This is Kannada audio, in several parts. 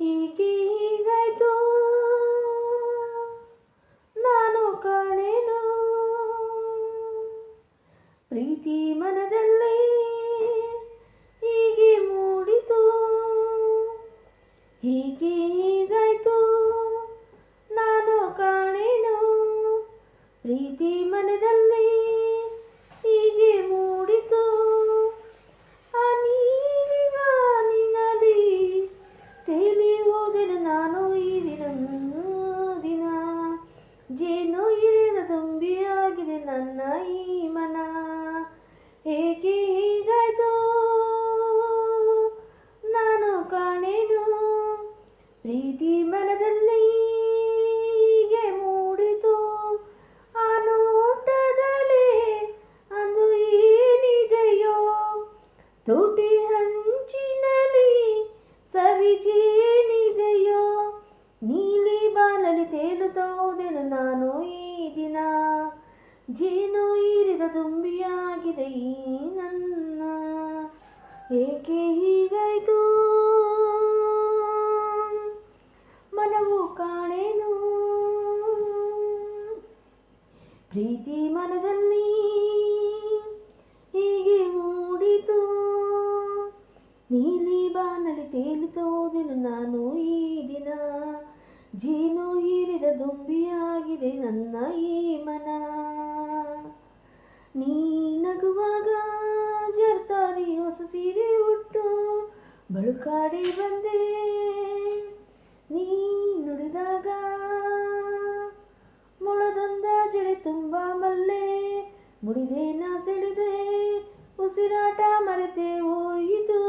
ಹೀಗೆ ಹೀಗಾಯ್ತು ನಾನು ಕಾಣೆನು ಪ್ರೀತಿ ಮನದಲ್ಲಿ ಹೀಗೆ ಮೂಡಿತು ಹೀಗೆ ಹೀಗಾಯ್ತು ನಾನು ಕಾಣೆನು ಪ್ರೀತಿ ಮನದಲ್ಲಿ ಹೀಗೆ ಮೂಡಿತು ಆ ನೀಲಿ ಬಾನಿನಲ್ಲಿ ತೇಲಿ ಹೋದೆನು ನಾನು ಈ ದಿನ ಜೇನು ಹಿರಿದ ತುಂಬಿಯಾಗಿದೆ ನನ್ನ ಈ ಮನ ಹೇಗೆ ಹೀಗಾಯ್ತು ನಾನು ಕಾಣೆನು ಪ್ರೀತಿ ಮನದಲ್ಲಿ ಹೀಗೆ ಮೂಡಿತು ಆ ನೋಟದಲ್ಲಿ ಅಂದು ಏನಿದೆಯೋ ತುಟಿ ಹಂಚಿನಲ್ಲಿ ಸವಿಜೇನಿದೆಯೋ ನೀಲಿ ಬಾನಲ್ಲಿ ತೇಲುತ್ತಾ ಹೋದೆನು ನಾನು ಈ ದಿನ ಜೇನು ಹೀರಿದ ತುಂಬಿಯಾಗಿದೆ ಈ ನನ್ನ ಏಕೆ ಹೀಗಾಯ್ತು ಮನವು ಕಾಣೆನು ಪ್ರೀತಿ ಮನದಲ್ಲಿ ಹೀಗೆ ಮೂಡಿತು ನೀಲಿ ಬಾನಲ್ಲಿ ತೇಲುತ್ತಾ ಹೋದೆನು ನಾನು ಈ ದಿನ ಜೇನು ಹೀರಿದ ದುಂಬಿಯಾಗಿದೆ ನನ್ನ ಈ ಮನ ನೀ ನಗುವಾಗ ಜರ್ತಾರಿ ಹೊಸ ಸೀರೆ ಉಟ್ಟು ಬಳುಕಾಡಿ ಬಂದೆ ನೀ ನುಡಿದಾಗ ಮೊಳದೊಂದ ಜಡೆ ತುಂಬ ಮಲ್ಲೆ ಮುಡಿದೆ ನಾ ಸೆಳೆದೆ ಉಸಿರಾಟ ಮರೆತೆ ಹೋಯಿತು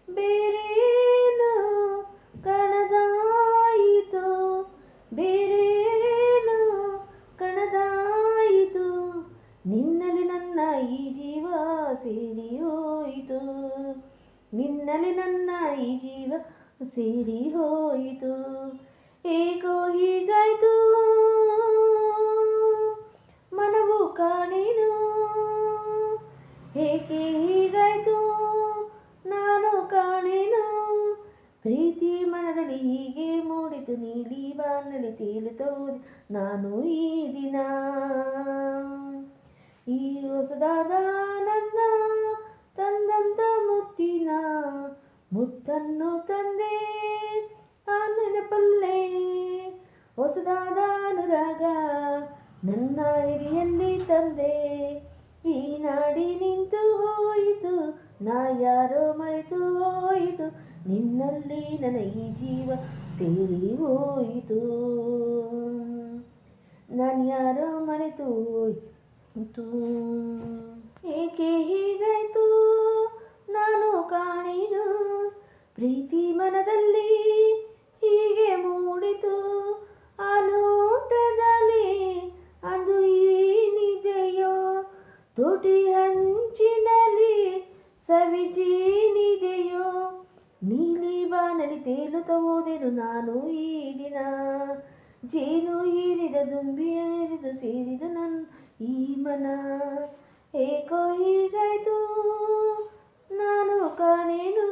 ಬೇರೇನು ಕಣದಾಯಿತು ಬೇರೇನು ಕಣದಾಯಿತು ನಿನ್ನಲ್ಲಿ ನನ್ನ ಈ ಜೀವ ಸೇರಿ ಹೋಯಿತು ನಿನ್ನಲ್ಲಿ ನನ್ನ ಈ ಜೀವ ಸೇರಿ ಹೋಯಿತು ಏಕೋ ಹೀಗಾಯ್ತು ಮನವು ಕಾಣೆನು ಏಕೆ ಹೀಗಾಯ್ತು ನಾನು ಕಾಣೆನು ಪ್ರೀತಿ ಮನದಲ್ಲಿ ಹೀಗೆ ಮೂಡಿತು ನೀಲಿ ಬಾನಲ್ಲಿ ತೇಲುತ್ತಾ ಹೋದೆ ನಾನು ಈ ದಿನ ಈ ಹೊಸದಾದ ಆನಂದ ತಂದಂತ ಮುತ್ತಿನ ಮುತ್ತನ್ನು ತಂದೆ ಆ ನೆನಪಲ್ಲೇ ಹೊಸದಾದ ಅನುರಾಗ ನನ್ನ ಎದೆಯಲ್ಲಿ ತಂದೆ ಈ ನಾಡಿ ನಿಂತು ಹೋಯಿತು ನಾ ಯಾರೋ ಮರೆತು ಹೋಯಿತು ನಿನ್ನಲ್ಲಿ ನನ್ನ ಈ ಜೀವ ಸೇರಿ ಹೋಯಿತು ನಾನು ಯಾರೋ ಮರೆತು ಹೋಯಿತು ಏಕೆ ಹೀಗಾಯ್ತು ನಾನು ಕಾಣೆನು ಪ್ರೀತಿ ಮನದಲ್ಲಿ ಹೀಗೆ ಮೂಡಿತು ಆ ನೋಟದಲ್ಲಿ ಅದು ಏನಿದೆಯೋ ತುಟಿ ಹಂಚಿನಲ್ಲಿ ಸವಿಜೇನಿದೆಯೋ ನೀಲಿ ಬಾನಲ್ಲಿ ತೇಲುತ್ತಾ ಹೋದೆನು ನಾನು ಈ ದಿನ ಜೇನು ಹೀರಿದ ದುಂಬಿ ಹರಿದು ಸೇರಿದು ನನ್ನ ಈ ಮನ ಏಕೋ ಹೀಗಾಯ್ತು ನಾನು ಕಾಣೆನು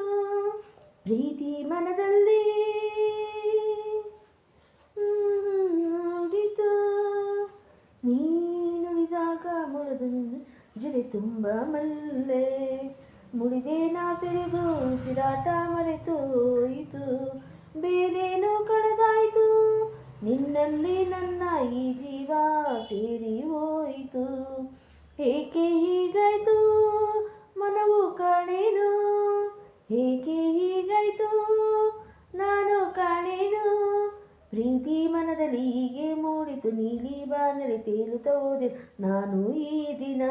ಪ್ರೀತಿ ಮನದಲ್ಲಿ ನುಡಿತು ನೀ ನುಡಿದಾಗ ಮೊಳದೊಂದು ಜಡೆ ತುಂಬ ಮಲ್ಲೆ ಮುಡಿದೆ ನಾ ಸೆಳೆದು ಉಸಿರಾಟ ಮರೆತು ಹೋಯಿತು ಬೇರೇನೋ ಕಳೆದಾಯಿತು ನಿನ್ನಲ್ಲಿ ನನ್ನ ಈ ಜೀವ ಸೇರಿ ಹೋಯಿತು ಏಕೆ ಹೀಗಾಯ್ತು ಮನವು ಕಾಣೆನು ಏಕೆ ಹೀಗಾಯ್ತು ನಾನು ಕಾಣೆನು ಪ್ರೀತಿ ಮನದಲ್ಲಿ ಹೀಗೆ ಮೂಡಿತು ನೀಲಿ ಬಾನಲ್ಲಿ ತೇಲುತ್ತಾ ಹೋದೆ ನಾನು ಈ ದಿನ